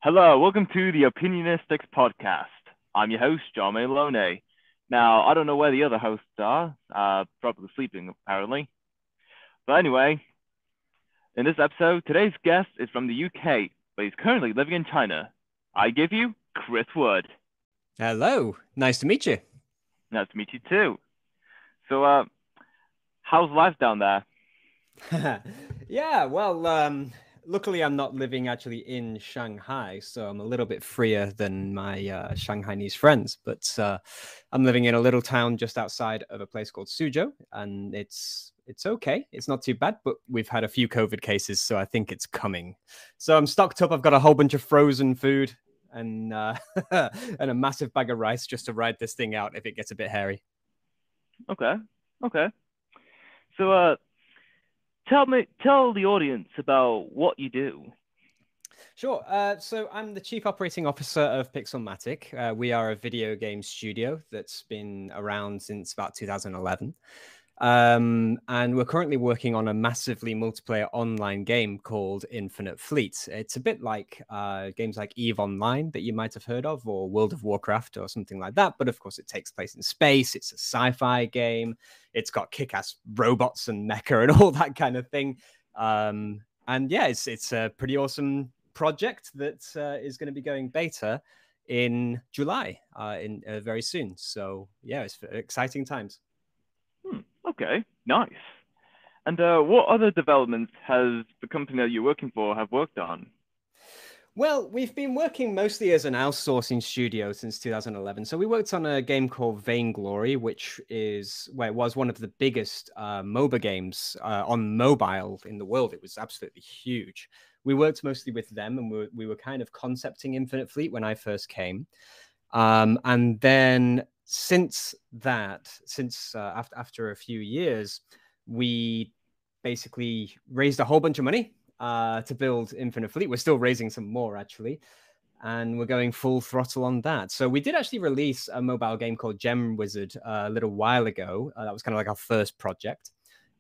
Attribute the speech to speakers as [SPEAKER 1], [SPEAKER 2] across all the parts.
[SPEAKER 1] Hello, welcome to the Opinionistics podcast. I'm your host, John Maloney. Now, I don't know where the other hosts are, probably sleeping apparently. But anyway, in this episode, today's guest is from the UK, but he's currently living in China. I give you Chris Wood.
[SPEAKER 2] Hello, nice to meet you.
[SPEAKER 1] Nice to meet you too. So, how's life down there?
[SPEAKER 2] Yeah, well, luckily I'm not living actually in Shanghai, so I'm a little bit freer than my Shanghainese friends. But I'm living in a little town just outside of a place called Suzhou, and it's okay. It's not too bad, but we've had a few COVID cases, so I think it's coming. So I'm stocked up. I've got a whole bunch of frozen food and and a massive bag of rice just to ride this thing out if it gets a bit hairy.
[SPEAKER 1] Okay, okay. So, tell the audience about what you do.
[SPEAKER 2] Sure. So I'm the Chief Operating Officer of Pixelmatic. We are a video game studio that's been around since about 2011. And we're currently working on a massively multiplayer online game called Infinite Fleet. It's a bit like games like EVE Online that you might have heard of, or World of Warcraft or something like that. But of course, it takes place in space. It's a sci-fi game. It's got kick-ass robots and mecha and all that kind of thing. And yeah, it's a pretty awesome project that is going to be going beta in July, in very soon. So yeah, it's exciting times.
[SPEAKER 1] Okay, nice. And what other developments has the company that you're working for have worked on?
[SPEAKER 2] Well, we've been working mostly as an outsourcing studio since 2011. So we worked on a game called Vainglory, which was one of the biggest MOBA games on mobile in the world. It was absolutely huge. We worked mostly with them, and we were kind of concepting Infinite Fleet when I first came. And then since after a few years, we basically raised a whole bunch of money to build Infinite Fleet. We're still raising some more, actually, and we're going full throttle on that. So we did actually release a mobile game called Gem Wizard a little while ago. That was kind of like our first project.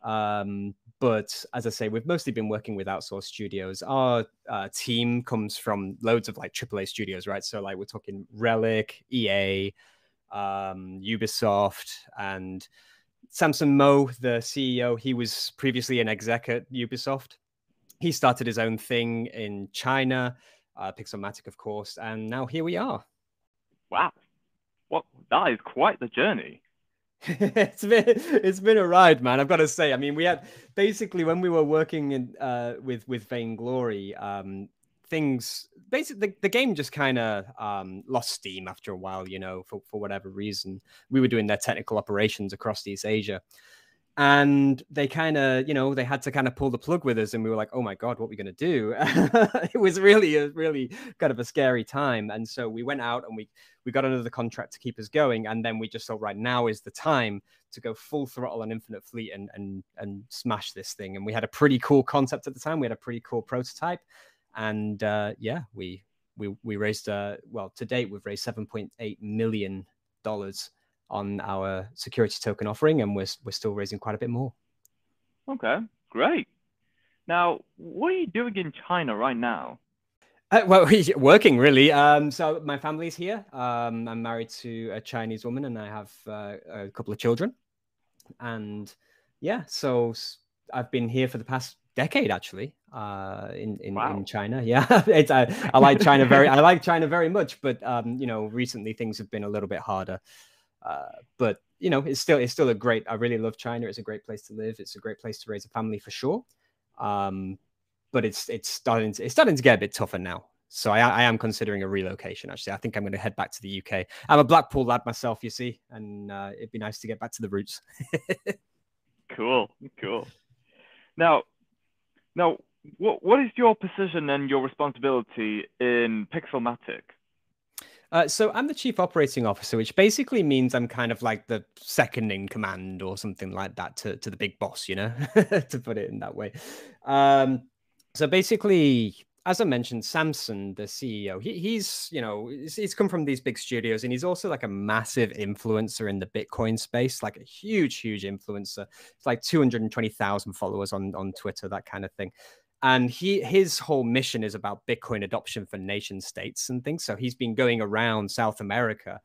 [SPEAKER 2] But as I say, we've mostly been working with outsourced studios. Our team comes from loads of like AAA studios, right? So like we're talking Relic, EA, Ubisoft, and Samson Moe, the CEO. He was previously an exec at Ubisoft. He started his own thing in China, Pixelmatic, of course, and now here we are.
[SPEAKER 1] Wow, what that is quite the journey.
[SPEAKER 2] It's been a ride, man. I've got to say. I mean, we had basically when we were working in with Vainglory, things basically the game just kind of lost steam after a while, for whatever reason. We were doing their technical operations across East Asia, and they kind of, they had to kind of pull the plug with us, and we were like, oh my god, what are we going to do? It was really kind of a scary time. And so we went out and we got another contract to keep us going, and then we just thought, right, now is the time to go full throttle on Infinite Fleet and smash this thing. And we had a pretty cool concept at the time. We had a pretty cool prototype, and yeah, we raised well, to date we've raised $7.8 million on our security token offering, and we're still raising quite a bit more.
[SPEAKER 1] Okay, great. Now, what are you doing in China right now?
[SPEAKER 2] Well, working really. So my family's here. I'm married to a Chinese woman, and I have a couple of children. And yeah, so I've been here for the past decade, actually, in
[SPEAKER 1] Wow.
[SPEAKER 2] China. Yeah, I like China I like China very much, but recently things have been a little bit harder. But it's still a great. I really love China. It's a great place to live. It's a great place to raise a family for sure. But it's starting to get a bit tougher now. So I am considering a relocation. Actually, I think I'm going to head back to the UK. I'm a Blackpool lad myself, you see, and it'd be nice to get back to the roots.
[SPEAKER 1] Cool, cool. Now, now, what is your position and your responsibility in Pixelmatic?
[SPEAKER 2] So I'm the chief operating officer, which basically means I'm kind of like the second in command or something like that to the big boss, to put it in that way. So basically, as I mentioned, Samson, the CEO, he's come from these big studios, and he's also like a massive influencer in the Bitcoin space, like a huge influencer. It's like 220,000 followers on Twitter, that kind of thing. And his whole mission is about Bitcoin adoption for nation states and things. So he's been going around South America,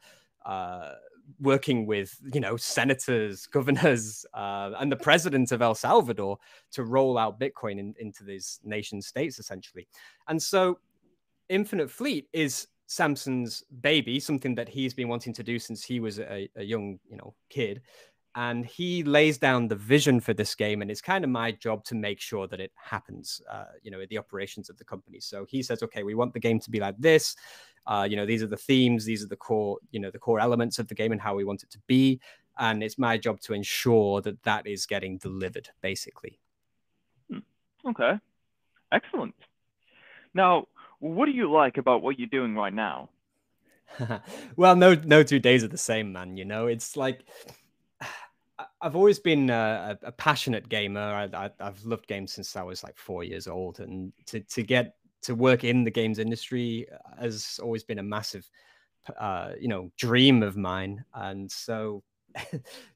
[SPEAKER 2] working with, senators, governors, and the president of El Salvador to roll out Bitcoin into these nation states, essentially. And so Infinite Fleet is Samson's baby, something that he's been wanting to do since he was a young, kid. And he lays down the vision for this game, and it's kind of my job to make sure that it happens, the operations of the company. So he says, okay, we want the game to be like this. These are the themes, these are the core elements of the game and how we want it to be. And it's my job to ensure that that is getting delivered, basically.
[SPEAKER 1] Okay, excellent. Now, what do you like about what you're doing right now?
[SPEAKER 2] Well, no 2 days are the same, man. It's like, I've always been a passionate gamer. I've loved games since I was like 4 years old, and to get to work in the games industry has always been a massive, dream of mine. And so,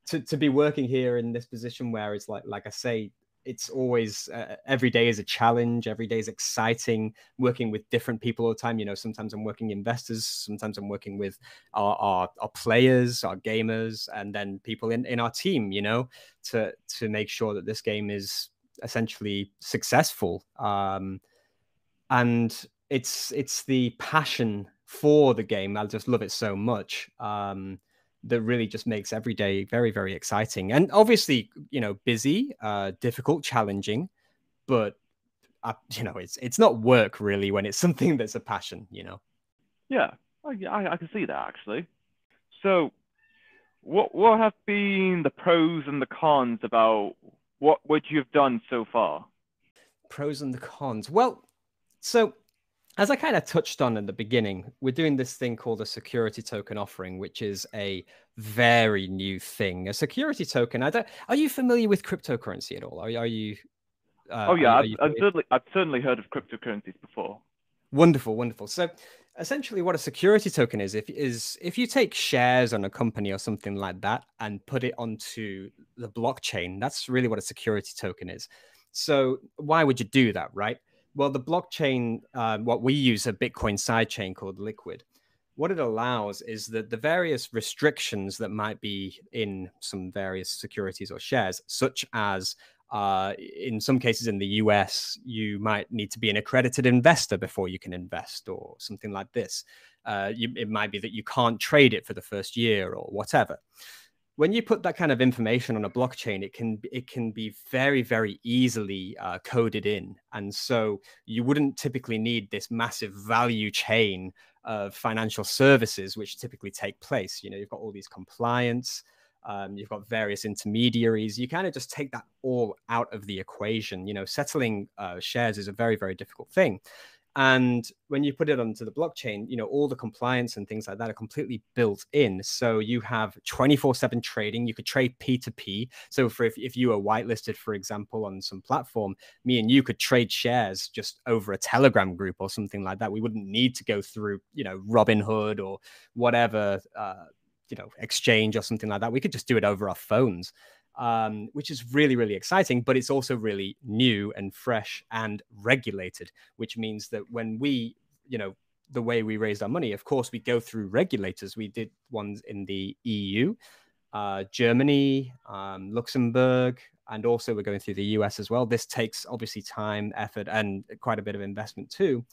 [SPEAKER 2] to be working here in this position where it's like I say, it's always every day is a challenge. Every day is exciting. Working with different people all the time. Sometimes I'm working investors. Sometimes I'm working with our players, our gamers, and then people in our team. To make sure that this game is essentially successful. And it's the passion for the game. I just love it so much. That really just makes every day very, very exciting. And obviously, busy, difficult, challenging, but it's not work really when it's something that's a passion.
[SPEAKER 1] Yeah, I can see that actually. So, what have been the pros and the cons about what you've done so far?
[SPEAKER 2] Pros and the cons. Well, so as I kind of touched on in the beginning, we're doing this thing called a security token offering, which is a very new thing. A security token. Are you familiar with cryptocurrency at all? Are you?
[SPEAKER 1] Oh yeah, I've certainly heard of cryptocurrencies before.
[SPEAKER 2] Wonderful. So essentially, what a security token is if you take shares on a company or something like that and put it onto the blockchain, that's really what a security token is. So why would you do that, right? Well, the blockchain, what we use, a Bitcoin sidechain called Liquid, what it allows is that the various restrictions that might be in some various securities or shares, such as in some cases in the US, you might need to be an accredited investor before you can invest or something like this. It might be that you can't trade it for the first year or whatever. When you put that kind of information on a blockchain, it can be very, very easily coded in. And so you wouldn't typically need this massive value chain of financial services, which typically take place. You've got all these compliance, you've got various intermediaries. You kind of just take that all out of the equation. Settling shares is a very, very difficult thing. And when you put it onto the blockchain, all the compliance and things like that are completely built in. So you have 24/7 trading. You could trade P2P. So if you were whitelisted, for example, on some platform, me and you could trade shares just over a Telegram group or something like that. We wouldn't need to go through, Robinhood or whatever, exchange or something like that. We could just do it over our phones. Which is really, really exciting, but it's also really new and fresh and regulated, which means that when we, the way we raised our money, of course, we go through regulators. We did ones in the EU, Germany, Luxembourg, and also we're going through the US as well. This takes obviously time, effort, and quite a bit of investment too.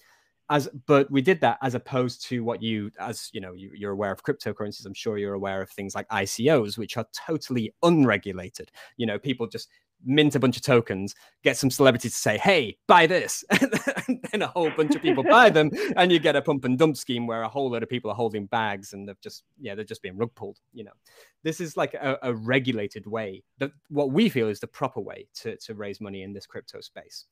[SPEAKER 2] But we did that as opposed to what you're aware of cryptocurrencies. I'm sure you're aware of things like ICOs, which are totally unregulated. People just mint a bunch of tokens, get some celebrity to say, hey, buy this. And then a whole bunch of people buy them. And you get a pump and dump scheme where a whole load of people are holding bags and they're just being rug pulled. This is like a regulated way. What we feel is the proper way to raise money in this crypto space.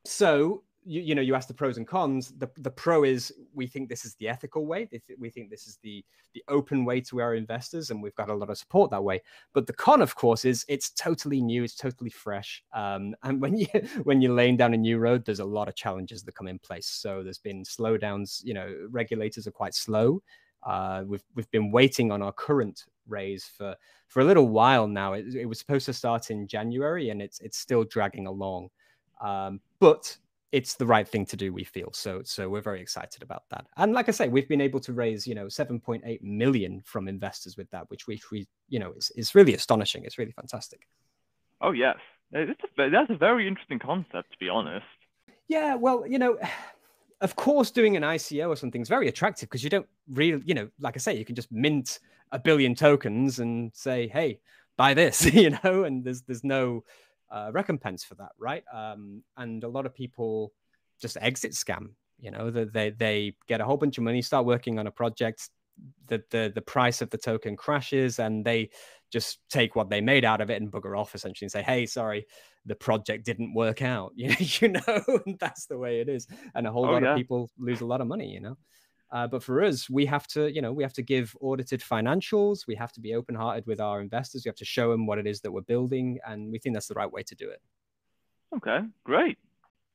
[SPEAKER 2] So you asked the pros and cons. The pro is we think this is the ethical way. We think this is the open way to our investors, and we've got a lot of support that way. But the con, of course, is it's totally new, it's totally fresh. And when you're laying down a new road, there's a lot of challenges that come in place. So there's been slowdowns. Regulators are quite slow. We've been waiting on our current raise for a little while now. It was supposed to start in January, and it's still dragging along. But it's the right thing to do, we feel. So we're very excited about that. And like I say, we've been able to raise, 7.8 million from investors with that, which we is really astonishing. It's really fantastic.
[SPEAKER 1] Oh, yes. That's a very interesting concept, to be honest.
[SPEAKER 2] Yeah, well, of course, doing an ICO or something is very attractive because you don't really, like I say, you can just mint 1 billion tokens and say, hey, buy this, and there's no recompense for that, right? And a lot of people just exit scam. They get a whole bunch of money, start working on a project, the price of the token crashes, and they just take what they made out of it and bugger off essentially and say, hey, sorry, the project didn't work out. That's the way it is. And a whole lot of people lose a lot of money. But for us, we have to give audited financials. We have to be open-hearted with our investors. We have to show them what it is that we're building, and we think that's the right way to do it.
[SPEAKER 1] Okay, great.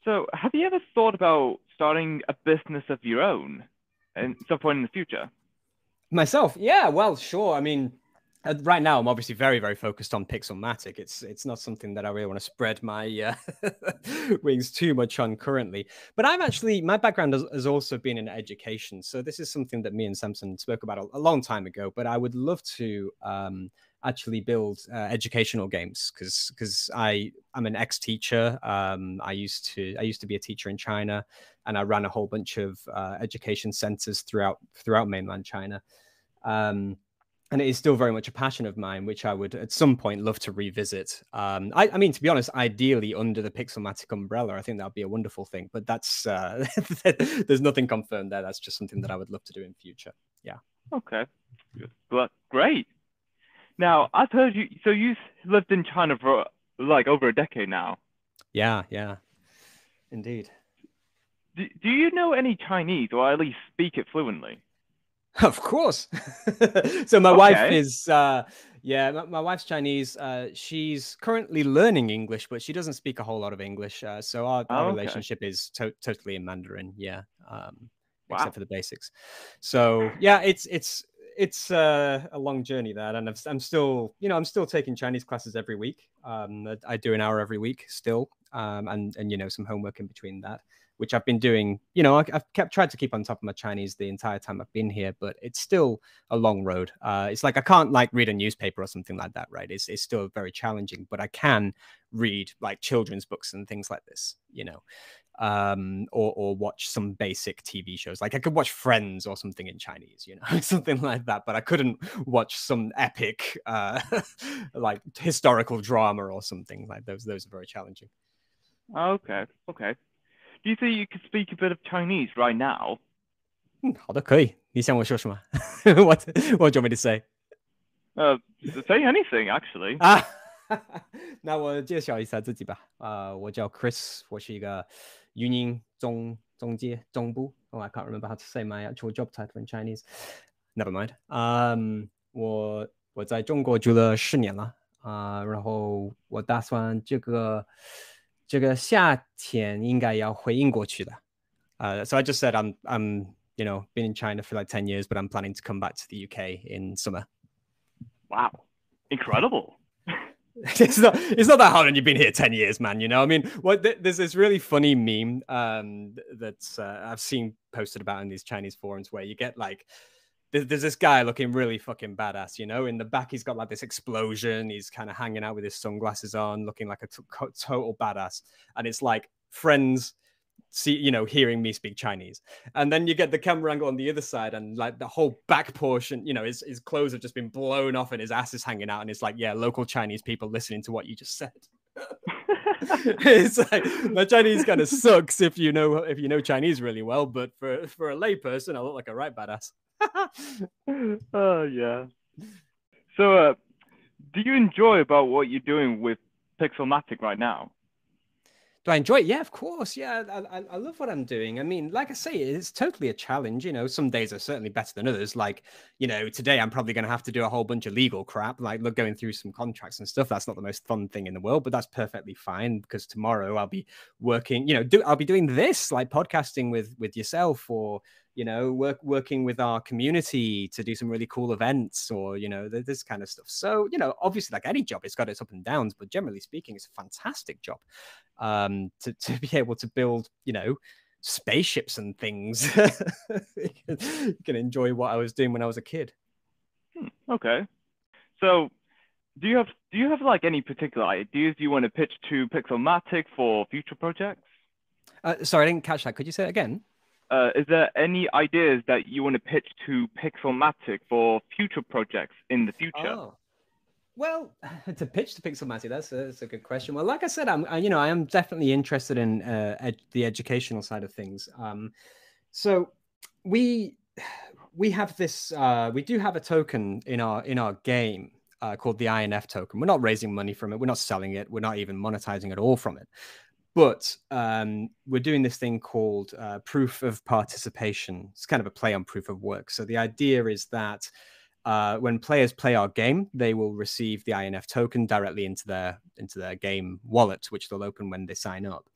[SPEAKER 1] So have you ever thought about starting a business of your own at some point in the future?
[SPEAKER 2] Myself? Yeah, well, sure. I mean, right now, I'm obviously very, very focused on Pixelmatic. It's not something that I really want to spread my wings too much on currently. But my background has also been in education. So this is something that me and Samson spoke about a long time ago. But I would love to actually build educational games because I'm an ex-teacher. I used to be a teacher in China, and I ran a whole bunch of education centers throughout mainland China. And it is still very much a passion of mine, which I would at some point love to revisit. I mean, to be honest, ideally under the Pixelmatic umbrella, I think that would be a wonderful thing. But that's there's nothing confirmed there. That's just something that I would love to do in future. Yeah.
[SPEAKER 1] Okay. But great. Now, I've heard you. So you've lived in China for like over a decade now.
[SPEAKER 2] Yeah. Indeed.
[SPEAKER 1] Do you know any Chinese, or at least speak it fluently?
[SPEAKER 2] Of course. So my wife is, my wife's Chinese. She's currently learning English, but she doesn't speak a whole lot of English. So our relationship is totally in Mandarin. Yeah. Except for the basics. So yeah, it's a long journey that, and I'm still taking Chinese classes every week. I do an hour every week still, and some homework in between that, which I've been doing. I've tried to keep on top of my Chinese the entire time I've been here, but it's still a long road. It's like I can't read a newspaper or something like that, right? It's still very challenging, but I can read like children's books and things like this, or watch some basic TV shows. Like I could watch Friends or something in Chinese, something like that, but I couldn't watch some epic like historical drama or something like those. Those are very challenging.
[SPEAKER 1] Okay. Do you think you could speak a bit of Chinese right now?
[SPEAKER 2] 好的，可以。你想我说什么？ What do you want me to say?
[SPEAKER 1] Say anything, actually.
[SPEAKER 2] 那我介绍一下自己吧。我叫 Chris， 我是一个运营中介中部。Oh, I can't remember how to say my actual job title in Chinese. Never mind. 我在中国住了10年了。然后我打算这个夏天应该要回英国去的。So I just said I'm been in China for like 10 years, but I'm planning to come back to the UK in summer.
[SPEAKER 1] Wow, incredible.
[SPEAKER 2] It's not that hard when you've been here 10 years, man. I mean, there's this really funny meme that I've seen posted about in these Chinese forums where you get like, there's this guy looking really fucking badass, in the back he's got like this explosion, he's kind of hanging out with his sunglasses on, looking like a total badass, and it's like friends hearing me speak Chinese. And then you get the camera angle on the other side, and like the whole back portion, his clothes have just been blown off and his ass is hanging out, and it's like, yeah, local Chinese people listening to what you just said. It's like my Chinese kind of sucks if you know Chinese really well, but for a lay person, I look like a right badass.
[SPEAKER 1] Oh yeah. So do you enjoy about what you're doing with Pixelmatic right now?
[SPEAKER 2] Do I enjoy it? Yeah, of course. Yeah, I love what I'm doing. I mean, like I say, it's totally a challenge. Some days are certainly better than others. Like, today I'm probably going to have to do a whole bunch of legal crap, like going through some contracts and stuff. That's not the most fun thing in the world, but that's perfectly fine because tomorrow I'll be working, I'll be doing this, like podcasting with yourself, or, you know, working with our community to do some really cool events, or, you know, this kind of stuff. So, you know, obviously, like any job, it's got its up and downs, but generally speaking, it's a fantastic job to be able to build, you know, spaceships and things. You can enjoy what I was doing when I was a kid.
[SPEAKER 1] Okay. So do you have like any particular ideas you want to pitch to Pixelmatic for future projects?
[SPEAKER 2] Sorry, I didn't catch that. Could you say it again?
[SPEAKER 1] Is there any ideas that you want to pitch to Pixelmatic for future projects in the future?
[SPEAKER 2] Oh, well, to pitch to Pixelmatic, that's a good question. Well, like I said, you know, I am definitely interested in the educational side of things. So we have this. We do have a token in our game called the INF token. We're not raising money from it. We're not selling it. We're not even monetizing at all from it. But we're doing this thing called proof of participation. It's kind of a play on proof of work. So the idea is that when players play our game, they will receive the INF token directly into their game wallet, which they'll open when they sign up.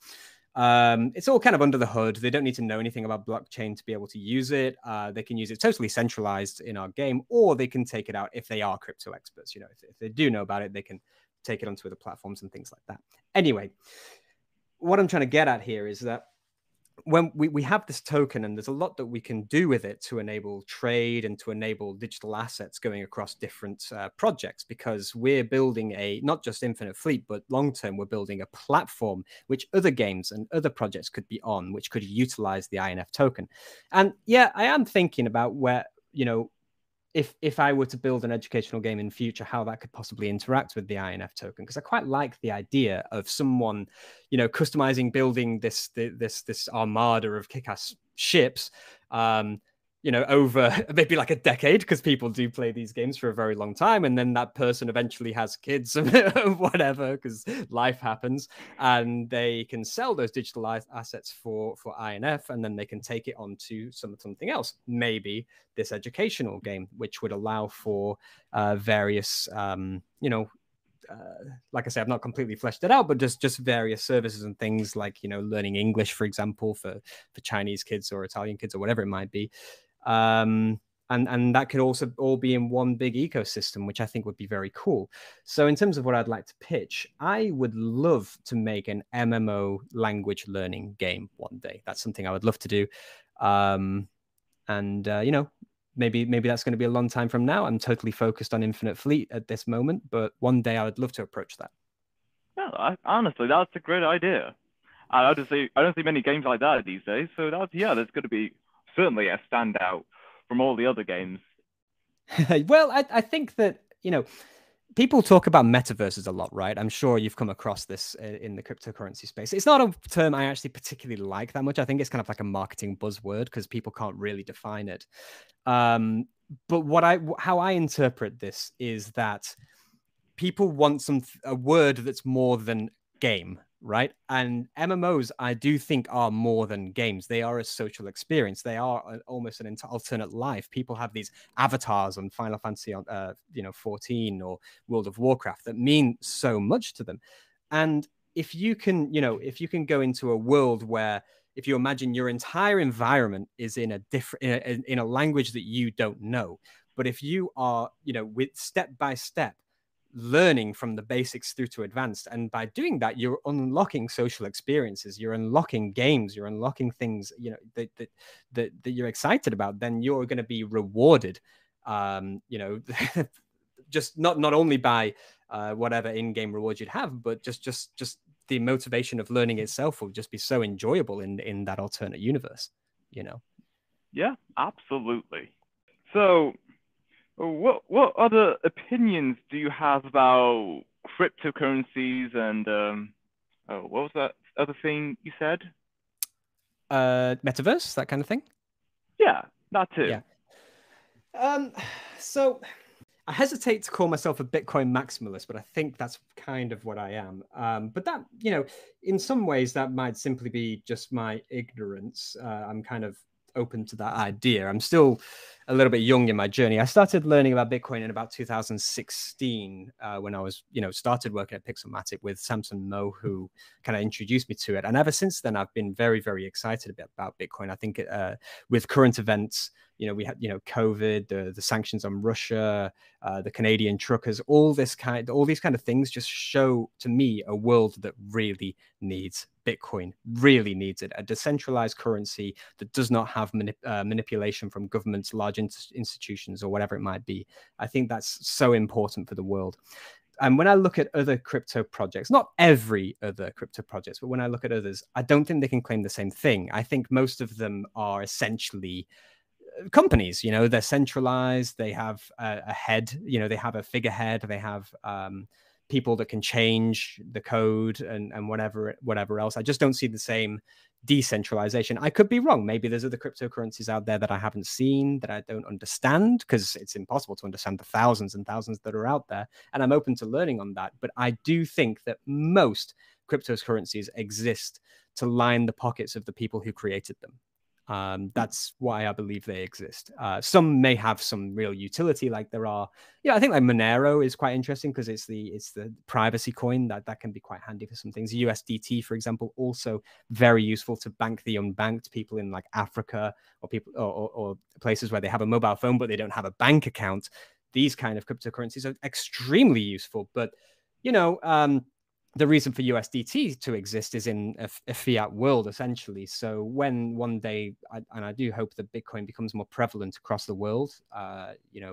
[SPEAKER 2] It's all kind of under the hood. They don't need to know anything about blockchain to be able to use it. They can use it totally centralized in our game, or they can take it out if they are crypto experts. You know, if they do know about it, they can take it onto other platforms and things like that. Anyway, what I'm trying to get at here is that when we have this token, and there's a lot that we can do with it to enable trade and to enable digital assets going across different projects, because we're building not just Infinite Fleet, but long term, we're building a platform which other games and other projects could be on, which could utilize the INF token. And yeah, I am thinking about where, you know, if I were to build an educational game in future, how that could possibly interact with the INF token, because I quite like the idea of someone, you know, customizing, building this armada of kick-ass ships, you know, over maybe like a decade, because people do play these games for a very long time, and then that person eventually has kids or whatever, because life happens, and they can sell those digital assets for INF, and then they can take it on to something else, maybe this educational game, which would allow for various, you know, like I say, I've not completely fleshed it out, but just various services and things like, you know, learning English, for example, for Chinese kids or Italian kids or whatever it might be. And that could also all be in one big ecosystem, which I think would be very cool. So in terms of what I'd like to pitch, I would love to make an MMO language learning game one day. That's something I would love to do. You know, maybe that's going to be a long time from now. I'm totally focused on Infinite Fleet at this moment, but one day I would love to approach that.
[SPEAKER 1] Yeah, honestly, that's a great idea. I don't see many games like that these days. So that's going to be certainly a standout from all the other games.
[SPEAKER 2] Well, I think that, you know, people talk about metaverses a lot, right? I'm sure you've come across this in the cryptocurrency space. It's not a term I actually particularly like that much. I think it's kind of like a marketing buzzword because people can't really define it. But how I interpret this is that people want a word that's more than game, right? And MMOs, I do think, are more than games. They are a social experience. They are almost an alternate life. People have these avatars on Final Fantasy, 14 or World of Warcraft that mean so much to them. And if you can go into a world where, if you imagine your entire environment is in a language that you don't know, but if you are, you know, with step by step learning from the basics through to advanced, and by doing that, you're unlocking social experiences, you're unlocking games, you're unlocking things, you know, that you're excited about, then you're going to be rewarded, you know, just not only by whatever in-game rewards you'd have, but just the motivation of learning itself will just be so enjoyable in that alternate universe, you know.
[SPEAKER 1] Yeah, absolutely. So what other opinions do you have about cryptocurrencies and what was that other thing you said?
[SPEAKER 2] Metaverse, that kind of thing.
[SPEAKER 1] Yeah, that too.
[SPEAKER 2] Yeah. So I hesitate to call myself a Bitcoin maximalist, but I think that's kind of what I am. But that, you know, in some ways that might simply be just my ignorance. I'm kind of open to that idea. I'm still a little bit young in my journey. I started learning about Bitcoin in about 2016 when I was, started working at Pixelmatic with Samson Mo, who kind of introduced me to it. And ever since then, I've been very, very excited about Bitcoin. I think with current events, we had, COVID, the sanctions on Russia, the Canadian truckers, all these kind of things just show to me a world that really needs Bitcoin, really needs it. A decentralized currency that does not have manipulation from governments, large institutions, or whatever it might be. I think that's so important for the world. And when I look at other crypto projects, not every other crypto projects, but when I look at others, I don't think they can claim the same thing. I think most of them are essentially companies. They're centralized, they have a head, they have a figurehead, they have people that can change the code and whatever else. I just don't see the same decentralization. I could be wrong. Maybe there's other cryptocurrencies out there that I haven't seen, that I don't understand, because it's impossible to understand the thousands and thousands that are out there, and I'm open to learning on that. But I do think that most cryptocurrencies exist to line the pockets of the people who created them. That's why I believe they exist. Some may have some real utility, like there are. I think like Monero is quite interesting because it's the privacy coin that can be quite handy for some things. USDT, for example, also very useful to bank the unbanked, people in like Africa or people or places where they have a mobile phone but they don't have a bank account. These kind of cryptocurrencies are extremely useful, but the reason for USDT to exist is in a fiat world, essentially. So when one day, and I do hope that Bitcoin becomes more prevalent across the world,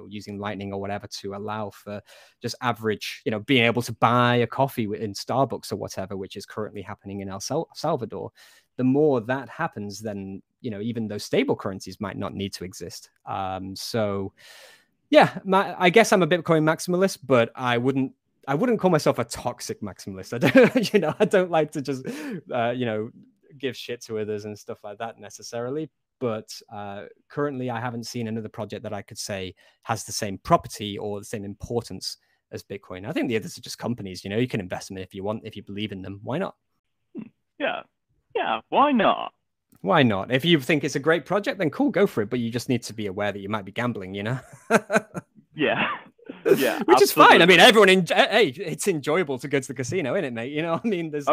[SPEAKER 2] using Lightning or whatever to allow for just average, being able to buy a coffee in Starbucks or whatever, which is currently happening in El Salvador. The more that happens, then, even those stable currencies might not need to exist. So yeah, I guess I'm a Bitcoin maximalist, but I wouldn't call myself a toxic maximalist. I don't like to just, give shit to others and stuff like that necessarily. But currently, I haven't seen another project that I could say has the same property or the same importance as Bitcoin. I think the others are just companies. You can invest in them if you want, if you believe in them. Why not?
[SPEAKER 1] Yeah. Why not?
[SPEAKER 2] Why not? If you think it's a great project, then cool, go for it. But you just need to be aware that you might be gambling.
[SPEAKER 1] Yeah.
[SPEAKER 2] Yeah, which is fine. I mean, hey, it's enjoyable to go to the casino, isn't it, mate? There's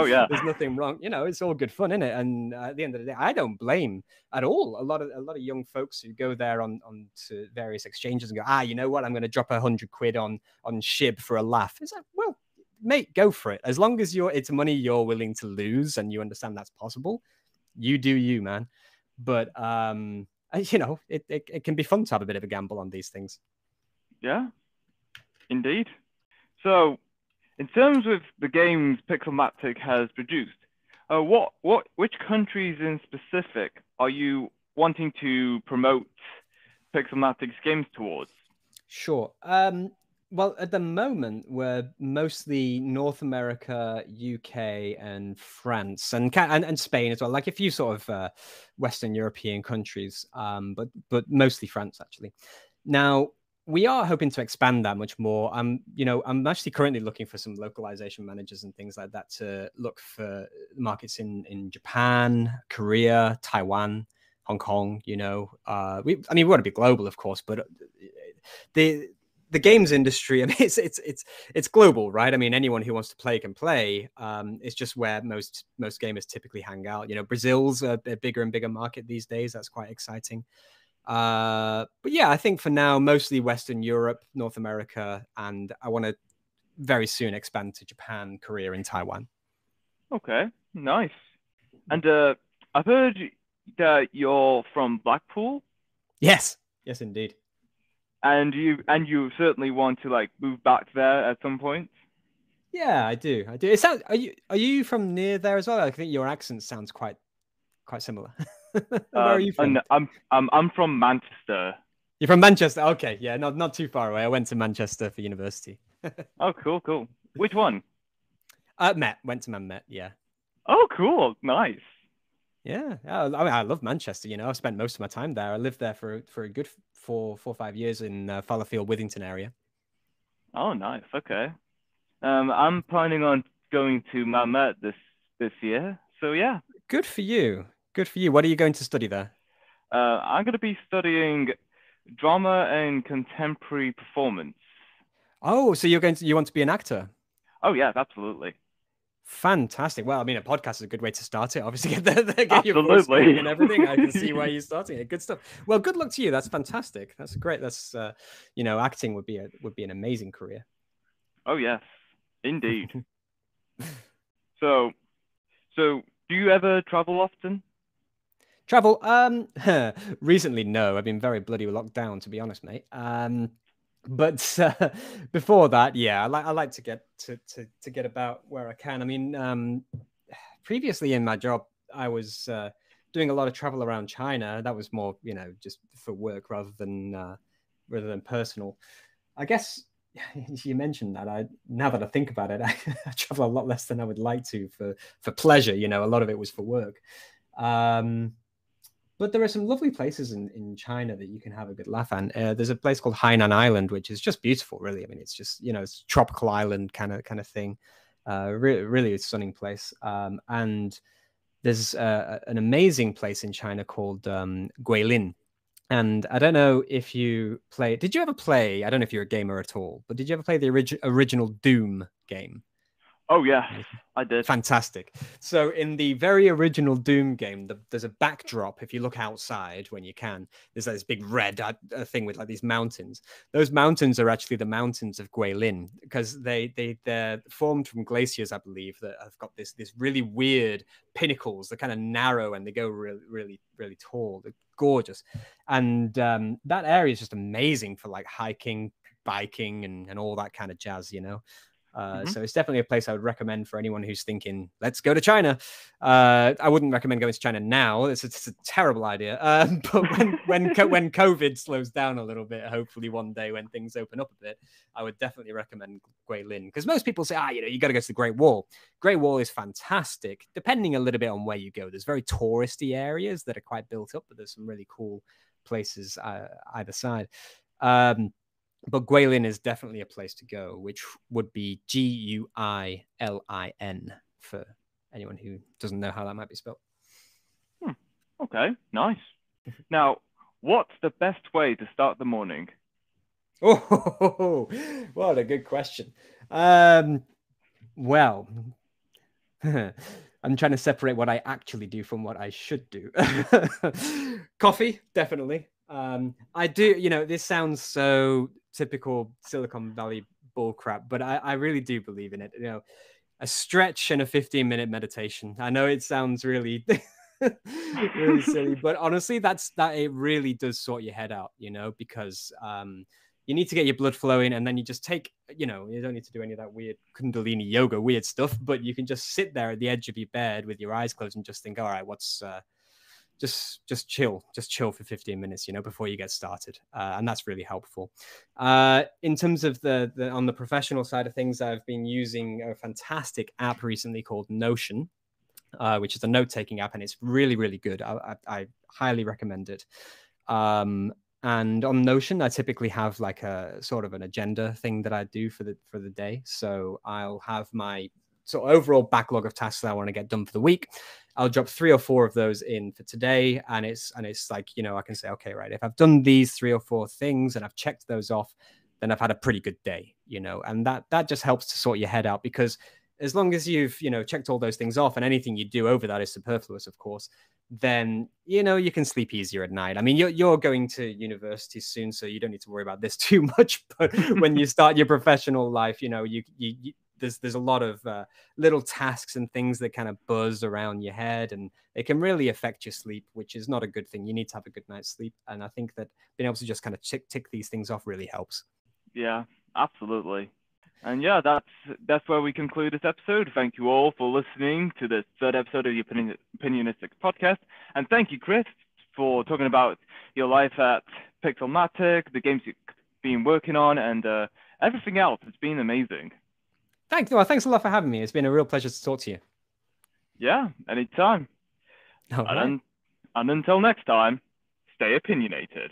[SPEAKER 2] nothing wrong. It's all good fun, isn't it? And at the end of the day, I don't blame at all a lot of young folks who go there on to various exchanges and go, you know what, I'm going to drop £100 on SHIB for a laugh. It's like, well, mate, go for it. As long as it's money you're willing to lose and you understand that's possible, you do you, man. But it can be fun to have a bit of a gamble on these things.
[SPEAKER 1] Yeah. Indeed. So, in terms of the games Pixelmatic has produced, which countries in specific are you wanting to promote Pixelmatic's games towards?
[SPEAKER 2] Sure. Well, at the moment, we're mostly North America, UK, and France, and Spain as well. Like a few sort of Western European countries, but mostly France actually. Now, we are hoping to expand that much more. I'm actually currently looking for some localization managers and things like that to look for markets in Japan, Korea, Taiwan, Hong Kong. We want to be global, of course, but the games industry, I mean, it's global, right? I mean, anyone who wants to play can play. It's just where most gamers typically hang out. Brazil's a bigger and bigger market these days. That's quite exciting. But yeah, I think for now, mostly Western Europe, North America, and I want to very soon expand to Japan, Korea, and Taiwan.
[SPEAKER 1] Okay, nice. And I've heard that you're from Blackpool.
[SPEAKER 2] Yes, indeed.
[SPEAKER 1] And you certainly want to move back there at some point.
[SPEAKER 2] Yeah, I do. Are you from near there as well? I think your accent sounds quite similar. Where are you from?
[SPEAKER 1] I'm from Manchester.
[SPEAKER 2] You're from Manchester? Okay, yeah, not too far away. I went to Manchester for university.
[SPEAKER 1] Oh, cool. Which one?
[SPEAKER 2] Met. Went to Met, yeah.
[SPEAKER 1] Oh, cool. Nice.
[SPEAKER 2] Yeah. I love Manchester, I've spent most of my time there. I lived there for a good 4 or 5 years in Fallowfield, Withington area.
[SPEAKER 1] Oh, nice. Okay. I'm planning on going to Met this year. So, yeah.
[SPEAKER 2] Good for you. What are you going to study there?
[SPEAKER 1] I'm going to be studying Drama and contemporary performance.
[SPEAKER 2] Oh, so you want to be an actor?
[SPEAKER 1] Oh, yes, absolutely.
[SPEAKER 2] Fantastic. Well, I mean, a podcast is a good way to start it. Obviously, get your voice
[SPEAKER 1] Absolutely.
[SPEAKER 2] going and everything. I can see why you're starting it. Good stuff. Well, good luck to you. That's fantastic. That's great. That's acting would be an amazing career.
[SPEAKER 1] Oh, yes, indeed. So, do you ever travel often?
[SPEAKER 2] Travel? Recently, no. I've been very bloody locked down, to be honest, mate. But before that, yeah, I like to get to get about where I can. I mean, previously in my job, I was doing a lot of travel around China. That was more, just for work rather than personal. I guess you mentioned that. Now that I think about it, I travel a lot less than I would like to for pleasure. A lot of it was for work. But there are some lovely places in China that you can have a good laugh at. There's a place called Hainan Island, which is just beautiful, really. I mean, it's just, it's tropical island kind of thing. Really a stunning place. And there's an amazing place in China called Guilin. And I don't know if you play. Did you ever play? I don't know if you're a gamer at all, but did you ever play the original Doom game?
[SPEAKER 1] Oh, yes, I did.
[SPEAKER 2] Fantastic. So in the very original Doom game, there's a backdrop. If you look outside when you can, there's like this big red thing with like these mountains. Those mountains are actually the mountains of Guilin because they're formed from glaciers, I believe, that have got this really weird pinnacles. They're kind of narrow and they go really, really, really tall. They're gorgeous. And that area is just amazing for like hiking, biking, and all that kind of jazz, So it's definitely a place I would recommend for anyone who's thinking, let's go to China. I wouldn't recommend going to China now. It's a terrible idea. But when COVID slows down a little bit, hopefully one day when things open up a bit, I would definitely recommend Guilin. Because most people say, you got to go to the Great Wall. Great Wall is fantastic, depending a little bit on where you go. There's very touristy areas that are quite built up, but there's some really cool places either side. But Guilin is definitely a place to go, which would be Guilin for anyone who doesn't know how that might be spelled.
[SPEAKER 1] Okay, nice. Now, what's the best way to start the morning?
[SPEAKER 2] Oh, what a good question. Well, I'm trying to separate what I actually do from what I should do. Coffee, definitely. I do, this sounds so typical Silicon Valley bullcrap, but I really do believe in it. A stretch and a 15-minute meditation. I know it sounds really, really silly, but honestly, that it really does sort your head out, because you need to get your blood flowing, and then you just take, you don't need to do any of that weird Kundalini yoga, weird stuff, but you can just sit there at the edge of your bed with your eyes closed and just think, all right, what's just chill for 15 minutes, before you get started. And that's really helpful. In terms of the on the professional side of things, I've been using a fantastic app recently called Notion, which is a note-taking app, and it's really, really good. I highly recommend it. And on Notion, I typically have like a sort of an agenda thing that I do for the day. So I'll have my sort of overall backlog of tasks that I want to get done for the week. I'll drop 3 or 4 of those in for today. And it's like, I can say, okay, right, if I've done these 3 or 4 things and I've checked those off, then I've had a pretty good day, and that just helps to sort your head out, because as long as you've, checked all those things off and anything you do over that is superfluous, of course, then, you can sleep easier at night. I mean, you're going to university soon, so you don't need to worry about this too much. But when you start your professional life, there's a lot of little tasks and things that kind of buzz around your head, and it can really affect your sleep, which is not a good thing. You need to have a good night's sleep. And I think that being able to just kind of tick these things off really helps.
[SPEAKER 1] Yeah, absolutely. And yeah, that's where we conclude this episode. Thank you all for listening to the 3rd episode of the Opinionistics podcast. And thank you, Chris, for talking about your life at Pixelmatic, the games you've been working on, and everything else. It's been amazing.
[SPEAKER 2] Thanks a lot for having me. It's been a real pleasure to talk to you.
[SPEAKER 1] Yeah, anytime.
[SPEAKER 2] Right.
[SPEAKER 1] And until next time, stay opinionated.